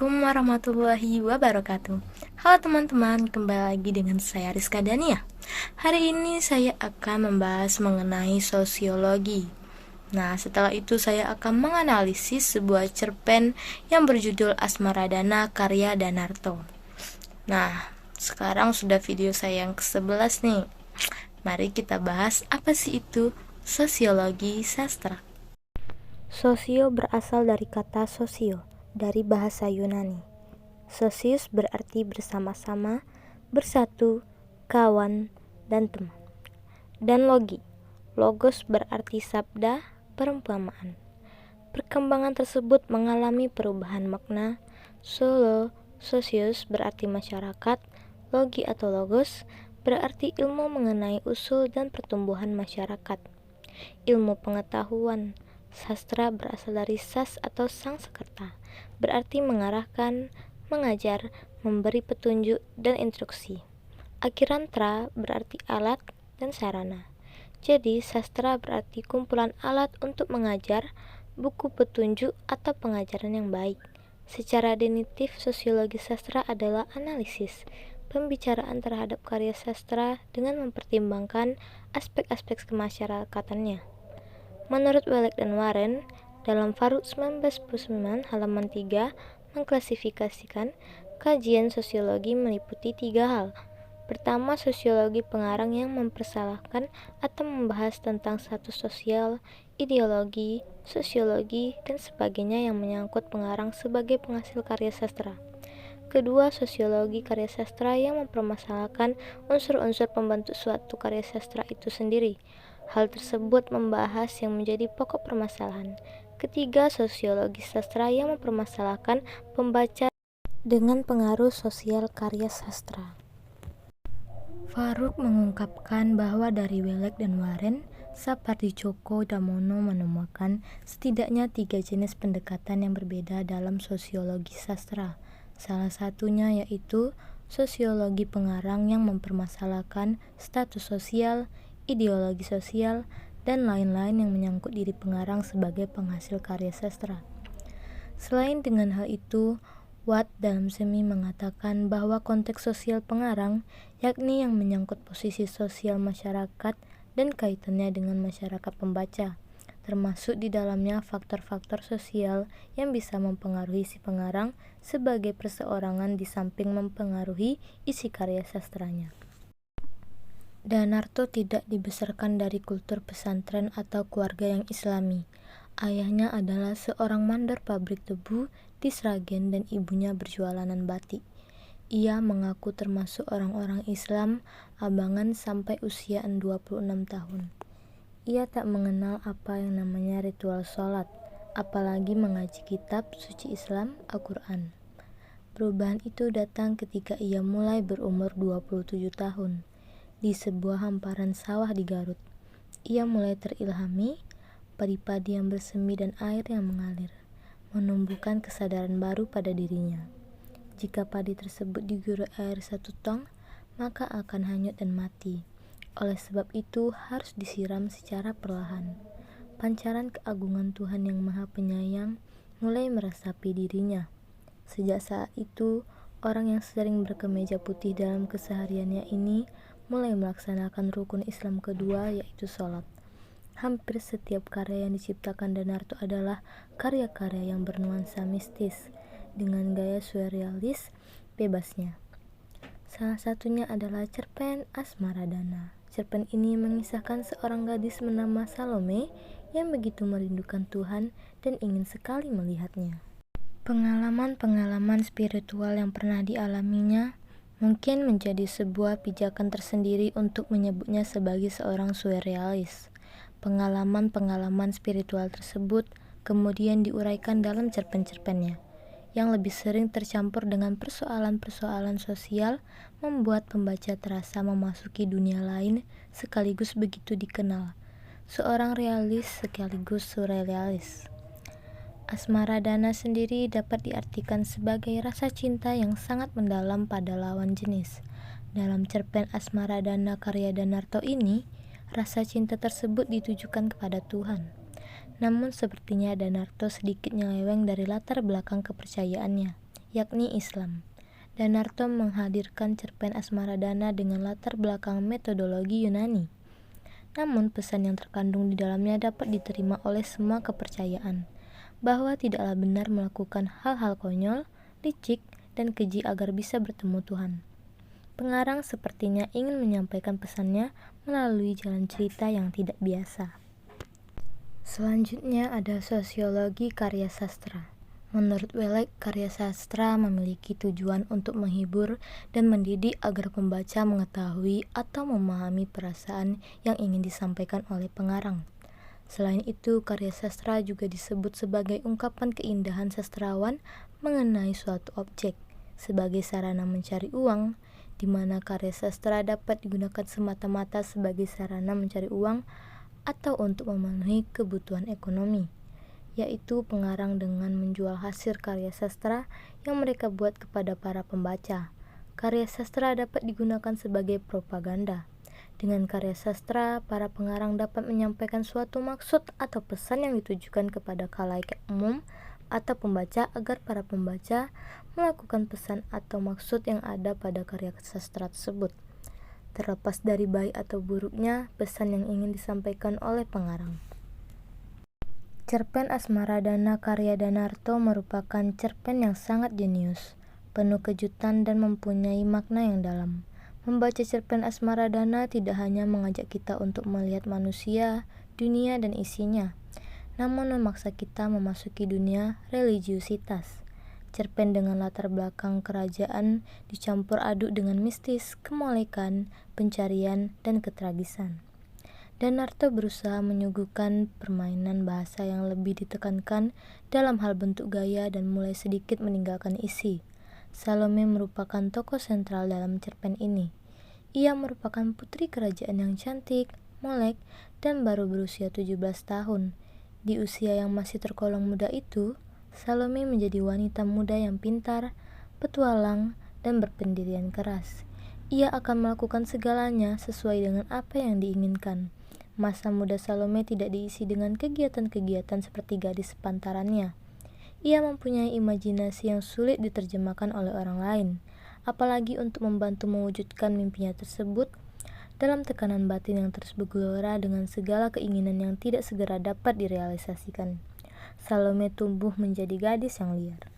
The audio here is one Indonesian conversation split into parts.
Assalamualaikum warahmatullahi wabarakatuh. Halo teman-teman, kembali lagi dengan saya Rizka Dania. Hari ini saya akan membahas mengenai sosiologi. Nah, setelah itu saya akan menganalisis sebuah cerpen yang berjudul Asmaradana karya Danarto. Nah, sekarang sudah video saya yang ke-11 nih. Mari kita bahas apa sih itu sosiologi sastra. Sosio berasal dari kata sosio, dari bahasa Yunani. Sosius berarti bersama-sama, bersatu, kawan, dan teman. Dan logi, logos berarti sabda, perumpamaan. Perkembangan tersebut mengalami perubahan makna. Sosius berarti masyarakat, logi atau logos berarti ilmu mengenai usul dan pertumbuhan masyarakat. Ilmu pengetahuan. Sastra berasal dari sas atau Sangsekerta, berarti mengarahkan, mengajar, memberi petunjuk, dan instruksi. Akhiran tra berarti alat dan sarana. Jadi, sastra berarti kumpulan alat untuk mengajar, buku petunjuk, atau pengajaran yang baik. Secara definitif, sosiologi sastra adalah analisis, pembicaraan terhadap karya sastra dengan mempertimbangkan aspek-aspek kemasyarakatannya. Menurut Welek dan Warren, dalam Faruk 1999 halaman 3 mengklasifikasikan kajian sosiologi meliputi 3 hal. Pertama, sosiologi pengarang yang mempersalahkan atau membahas tentang status sosial, ideologi, sosiologi, dan sebagainya yang menyangkut pengarang sebagai penghasil karya sastra. Kedua, sosiologi karya sastra yang mempermasalahkan unsur-unsur pembentuk suatu karya sastra itu sendiri. Hal tersebut membahas yang menjadi pokok permasalahan. Ketiga, sosiologi sastra yang mempermasalahkan pembaca dengan pengaruh sosial karya sastra. Faruk mengungkapkan bahwa dari Welek dan Warren, Sapardi Djoko Damono menemukan setidaknya 3 jenis pendekatan yang berbeda dalam sosiologi sastra. Salah satunya yaitu sosiologi pengarang yang mempermasalahkan status sosial, ideologi sosial, dan lain-lain yang menyangkut diri pengarang sebagai penghasil karya sastra. Selain dengan hal itu, Watt dalam Semi mengatakan bahwa konteks sosial pengarang, yakni yang menyangkut posisi sosial masyarakat dan kaitannya dengan masyarakat pembaca, termasuk di dalamnya faktor-faktor sosial yang bisa mempengaruhi si pengarang sebagai perseorangan di samping mempengaruhi isi karya sastranya. Danarto tidak dibesarkan dari kultur pesantren atau keluarga yang islami. Ayahnya adalah seorang mandor pabrik tebu di Sragen dan ibunya berjualanan batik. Ia mengaku termasuk orang-orang Islam abangan sampai usia 26 tahun. Ia tak mengenal apa yang namanya ritual sholat, apalagi mengaji kitab suci Islam, Al-Quran. Perubahan itu datang ketika ia mulai berumur 27 tahun. Di sebuah hamparan sawah di Garut, ia mulai terilhami padi-padi yang bersemi dan air yang mengalir, menumbuhkan kesadaran baru pada dirinya. Jika padi tersebut diguyur air 1 tong, maka akan hanyut dan mati. Oleh sebab itu harus disiram secara perlahan. Pancaran keagungan Tuhan yang Maha Penyayang mulai meresapi dirinya. Sejak saat itu, orang yang sering berkemeja putih dalam kesehariannya ini mulai melaksanakan rukun Islam kedua, yaitu sholat. Hampir setiap karya yang diciptakan Danarto adalah karya-karya yang bernuansa mistis, dengan gaya surrealis bebasnya. Salah satunya adalah cerpen Asmaradana. Cerpen ini mengisahkan seorang gadis bernama Salome yang begitu merindukan Tuhan dan ingin sekali melihatnya. Pengalaman-pengalaman spiritual yang pernah dialaminya mungkin menjadi sebuah pijakan tersendiri untuk menyebutnya sebagai seorang surrealis. Pengalaman-pengalaman spiritual tersebut kemudian diuraikan dalam cerpen-cerpennya, yang lebih sering tercampur dengan persoalan-persoalan sosial, membuat pembaca terasa memasuki dunia lain sekaligus begitu dikenal, seorang realis sekaligus surrealis. Asmaradana sendiri dapat diartikan sebagai rasa cinta yang sangat mendalam pada lawan jenis. Dalam cerpen Asmaradana karya Danarto ini, rasa cinta tersebut ditujukan kepada Tuhan. Namun sepertinya Danarto sedikit nyeleweng dari latar belakang kepercayaannya, yakni Islam. Danarto menghadirkan cerpen Asmaradana dengan latar belakang metodologi Yunani. Namun pesan yang terkandung di dalamnya dapat diterima oleh semua kepercayaan, bahwa tidaklah benar melakukan hal-hal konyol, licik, dan keji agar bisa bertemu Tuhan. Pengarang sepertinya ingin menyampaikan pesannya melalui jalan cerita yang tidak biasa. Selanjutnya ada sosiologi karya sastra. Menurut Welek, karya sastra memiliki tujuan untuk menghibur dan mendidik agar pembaca mengetahui atau memahami perasaan yang ingin disampaikan oleh pengarang. Selain itu, karya sastra juga disebut sebagai ungkapan keindahan sastrawan mengenai suatu objek, sebagai sarana mencari uang, di mana karya sastra dapat digunakan semata-mata sebagai sarana mencari uang atau untuk memenuhi kebutuhan ekonomi, yaitu pengarang dengan menjual hasil karya sastra yang mereka buat kepada para pembaca. Karya sastra dapat digunakan sebagai propaganda. Dengan karya sastra, para pengarang dapat menyampaikan suatu maksud atau pesan yang ditujukan kepada khalayak umum atau pembaca agar para pembaca melakukan pesan atau maksud yang ada pada karya sastra tersebut, terlepas dari baik atau buruknya pesan yang ingin disampaikan oleh pengarang. Cerpen Asmaradana karya Danarto merupakan cerpen yang sangat jenius, penuh kejutan dan mempunyai makna yang dalam. Membaca cerpen Asmaradana tidak hanya mengajak kita untuk melihat manusia, dunia, dan isinya, namun memaksa kita memasuki dunia religiusitas. Cerpen dengan latar belakang kerajaan dicampur aduk dengan mistis, kemolekan, pencarian, dan ketragisan. Danarto berusaha menyuguhkan permainan bahasa yang lebih ditekankan dalam hal bentuk gaya dan mulai sedikit meninggalkan isi. Salome merupakan tokoh sentral dalam cerpen ini. Ia merupakan putri kerajaan yang cantik, molek, dan baru berusia 17 tahun. Di usia yang masih tergolong muda itu, Salome menjadi wanita muda yang pintar, petualang, dan berpendirian keras. Ia akan melakukan segalanya sesuai dengan apa yang diinginkan. Masa muda Salome tidak diisi dengan kegiatan-kegiatan seperti gadis sepantarannya. Ia mempunyai imajinasi yang sulit diterjemahkan oleh orang lain, apalagi untuk membantu mewujudkan mimpinya tersebut. Dalam tekanan batin yang terus bergelora dengan segala keinginan yang tidak segera dapat direalisasikan, Salome tumbuh menjadi gadis yang liar.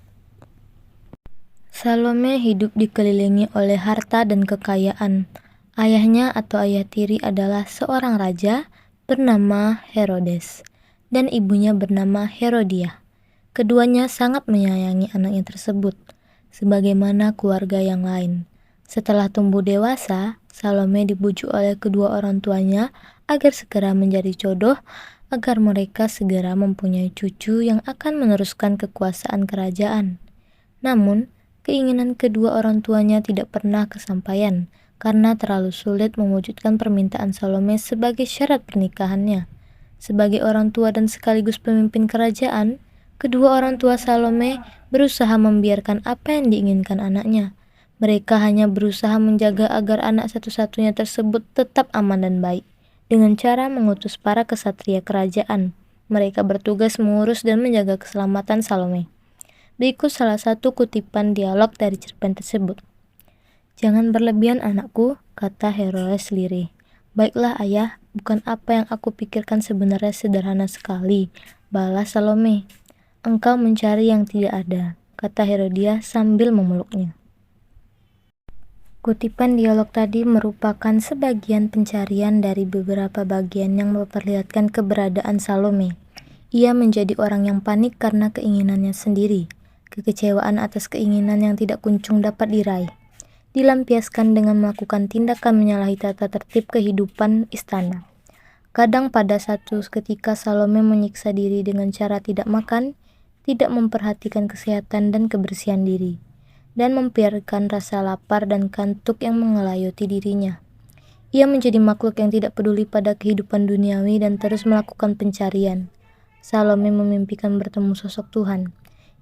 Salome hidup dikelilingi oleh harta dan kekayaan. Ayahnya atau ayah tiri adalah seorang raja bernama Herodes, dan ibunya bernama Herodia. Keduanya sangat menyayangi anaknya tersebut, sebagaimana keluarga yang lain. Setelah tumbuh dewasa, Salome dibujuk oleh kedua orang tuanya agar segera menjadi jodoh, agar mereka segera mempunyai cucu yang akan meneruskan kekuasaan kerajaan. Namun, keinginan kedua orang tuanya tidak pernah kesampaian, karena terlalu sulit mewujudkan permintaan Salome sebagai syarat pernikahannya. Sebagai orang tua dan sekaligus pemimpin kerajaan, kedua orang tua Salome berusaha membiarkan apa yang diinginkan anaknya. Mereka hanya berusaha menjaga agar anak satu-satunya tersebut tetap aman dan baik. Dengan cara mengutus para kesatria kerajaan, mereka bertugas mengurus dan menjaga keselamatan Salome. Berikut salah satu kutipan dialog dari cerpen tersebut. "Jangan berlebihan anakku," kata Herodes lirih. "Baiklah ayah, bukan apa yang aku pikirkan sebenarnya sederhana sekali," balas Salome. "Engkau mencari yang tidak ada," kata Herodia sambil memeluknya. Kutipan dialog tadi merupakan sebagian pencarian dari beberapa bagian yang memperlihatkan keberadaan Salome. Ia menjadi orang yang panik karena keinginannya sendiri. Kekecewaan atas keinginan yang tidak kunjung dapat diraih dilampiaskan dengan melakukan tindakan menyalahi tata tertib kehidupan istana. Kadang pada satu ketika Salome menyiksa diri dengan cara tidak makan, tidak memperhatikan kesehatan dan kebersihan diri, dan membiarkan rasa lapar dan kantuk yang mengelayuti dirinya. Ia menjadi makhluk yang tidak peduli pada kehidupan duniawi dan terus melakukan pencarian. Salome memimpikan bertemu sosok Tuhan.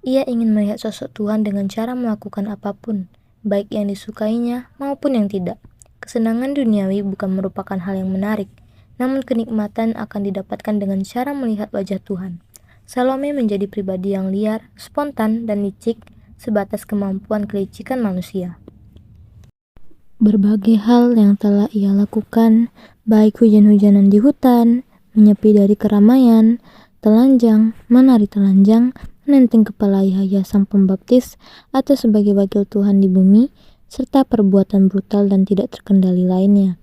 Ia ingin melihat sosok Tuhan dengan cara melakukan apapun, baik yang disukainya maupun yang tidak. Kesenangan duniawi bukan merupakan hal yang menarik, namun kenikmatan akan didapatkan dengan cara melihat wajah Tuhan. Salome menjadi pribadi yang liar, spontan, dan licik, sebatas kemampuan kelicikan manusia. Berbagai hal yang telah ia lakukan, baik hujan-hujanan di hutan, menyepi dari keramaian, telanjang, menari telanjang, menenteng kepala Yahya sang pembaptis, atau sebagai wakil Tuhan di bumi, serta perbuatan brutal dan tidak terkendali lainnya.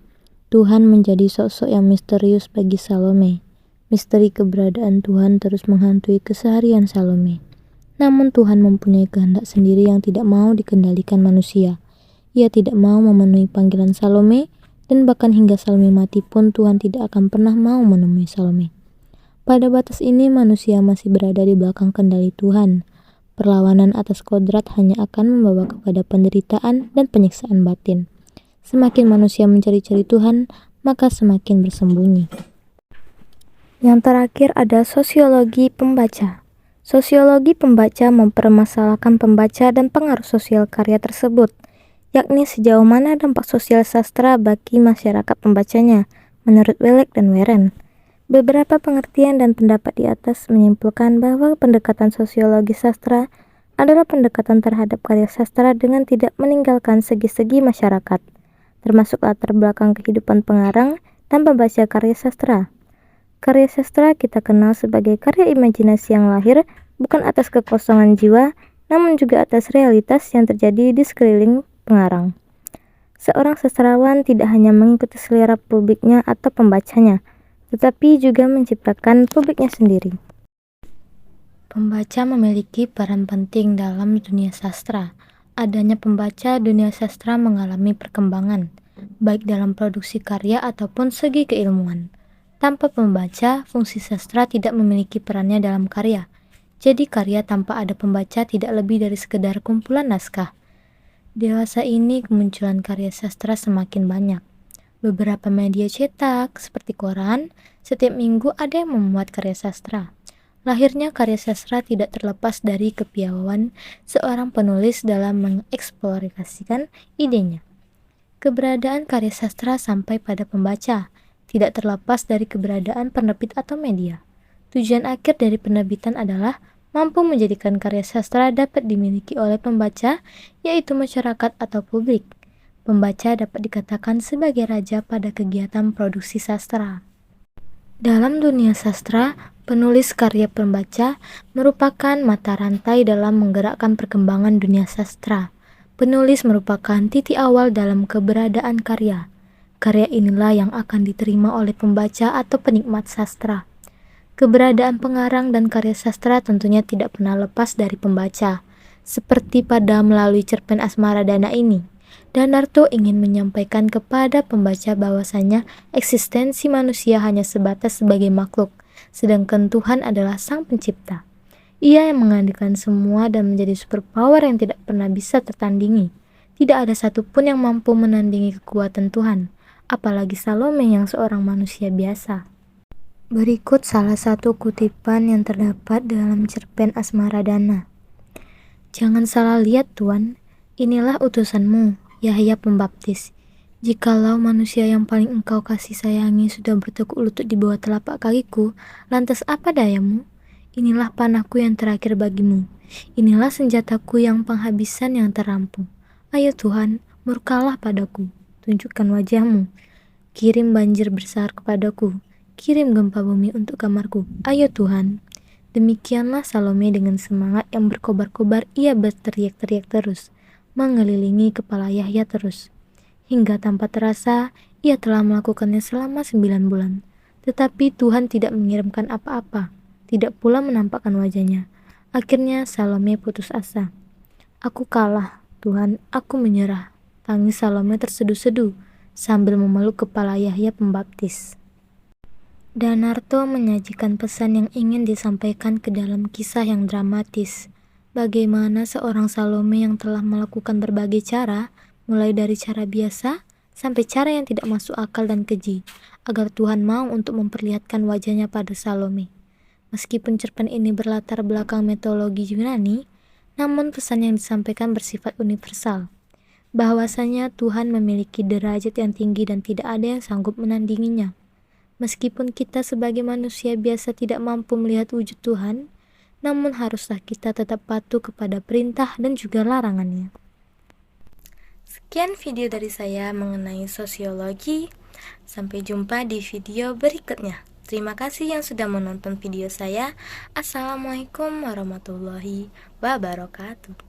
Tuhan menjadi sosok yang misterius bagi Salome. Misteri keberadaan Tuhan terus menghantui keseharian Salome. Namun Tuhan mempunyai kehendak sendiri yang tidak mau dikendalikan manusia. Ia tidak mau memenuhi panggilan Salome, dan bahkan hingga Salome mati pun Tuhan tidak akan pernah mau menemui Salome. Pada batas ini manusia masih berada di belakang kendali Tuhan. Perlawanan atas kodrat hanya akan membawa kepada penderitaan dan penyiksaan batin. Semakin manusia mencari-cari Tuhan, maka semakin bersembunyi. Yang terakhir ada sosiologi pembaca. Sosiologi pembaca mempermasalahkan pembaca dan pengaruh sosial karya tersebut, yakni sejauh mana dampak sosial sastra bagi masyarakat pembacanya, menurut Welek dan Weren. Beberapa pengertian dan pendapat di atas menyimpulkan bahwa pendekatan sosiologi sastra adalah pendekatan terhadap karya sastra dengan tidak meninggalkan segi-segi masyarakat, termasuk latar belakang kehidupan pengarang dan pembaca karya sastra. Karya sastra kita kenal sebagai karya imajinasi yang lahir bukan atas kekosongan jiwa, namun juga atas realitas yang terjadi di sekeliling pengarang. Seorang sastrawan tidak hanya mengikuti selera publiknya atau pembacanya, tetapi juga menciptakan publiknya sendiri. Pembaca memiliki peran penting dalam dunia sastra. Adanya pembaca, dunia sastra mengalami perkembangan, baik dalam produksi karya ataupun segi keilmuan. Tanpa pembaca, fungsi sastra tidak memiliki perannya dalam karya. Jadi karya tanpa ada pembaca tidak lebih dari sekedar kumpulan naskah. Dewasa ini kemunculan karya sastra semakin banyak. Beberapa media cetak, seperti koran, setiap minggu ada yang memuat karya sastra. Lahirnya karya sastra tidak terlepas dari kepiawaian seorang penulis dalam mengeksplorasikan idenya. Keberadaan karya sastra sampai pada pembaca tidak terlepas dari keberadaan penerbit atau media. Tujuan akhir dari penerbitan adalah mampu menjadikan karya sastra dapat dimiliki oleh pembaca, yaitu masyarakat atau publik. Pembaca dapat dikatakan sebagai raja pada kegiatan produksi sastra. Dalam dunia sastra, penulis karya pembaca merupakan mata rantai dalam menggerakkan perkembangan dunia sastra. Penulis merupakan titik awal dalam keberadaan karya. Karya inilah yang akan diterima oleh pembaca atau penikmat sastra. Keberadaan pengarang dan karya sastra tentunya tidak pernah lepas dari pembaca. Seperti pada melalui cerpen Asmaradana ini, Danarto ingin menyampaikan kepada pembaca bahwasanya eksistensi manusia hanya sebatas sebagai makhluk, sedangkan Tuhan adalah sang pencipta. Ia yang menggandakan semua dan menjadi superpower yang tidak pernah bisa tertandingi. Tidak ada satupun yang mampu menandingi kekuatan Tuhan, apalagi Salome yang seorang manusia biasa. Berikut salah satu kutipan yang terdapat dalam cerpen Asmaradana. Jangan salah lihat Tuan, inilah utusanmu, Yahya Pembaptis. Jikalau manusia yang paling engkau kasih sayangi sudah bertekuk lutut di bawah telapak kakiku, lantas apa dayamu? Inilah panahku yang terakhir bagimu. Inilah senjataku yang penghabisan yang terampung. Ayo Tuhan, murkalah padaku. Tunjukkan wajahmu. Kirim banjir besar kepadaku. Kirim gempa bumi untuk kamarku. Ayo Tuhan. Demikianlah Salome dengan semangat yang berkobar-kobar ia berteriak-teriak terus, mengelilingi kepala Yahya terus. Hingga tanpa terasa, ia telah melakukannya selama 9 bulan. Tetapi Tuhan tidak mengirimkan apa-apa, tidak pula menampakkan wajahnya. Akhirnya Salome putus asa. Aku kalah, Tuhan, aku menyerah. Tangis Salome terseduh-seduh sambil memeluk kepala Yahya Pembaptis. Danarto menyajikan pesan yang ingin disampaikan ke dalam kisah yang dramatis. Bagaimana seorang Salome yang telah melakukan berbagai cara, mulai dari cara biasa sampai cara yang tidak masuk akal dan keji, agar Tuhan mau untuk memperlihatkan wajahnya pada Salome. Meskipun cerpen ini berlatar belakang mitologi Yunani, namun pesan yang disampaikan bersifat universal, bahwasanya Tuhan memiliki derajat yang tinggi dan tidak ada yang sanggup menandinginya. Meskipun kita sebagai manusia biasa tidak mampu melihat wujud Tuhan, namun haruslah kita tetap patuh kepada perintah dan juga larangannya. Sekian video dari saya mengenai sosiologi. Sampai jumpa di video berikutnya. Terima kasih yang sudah menonton video saya. Assalamualaikum warahmatullahi wabarakatuh.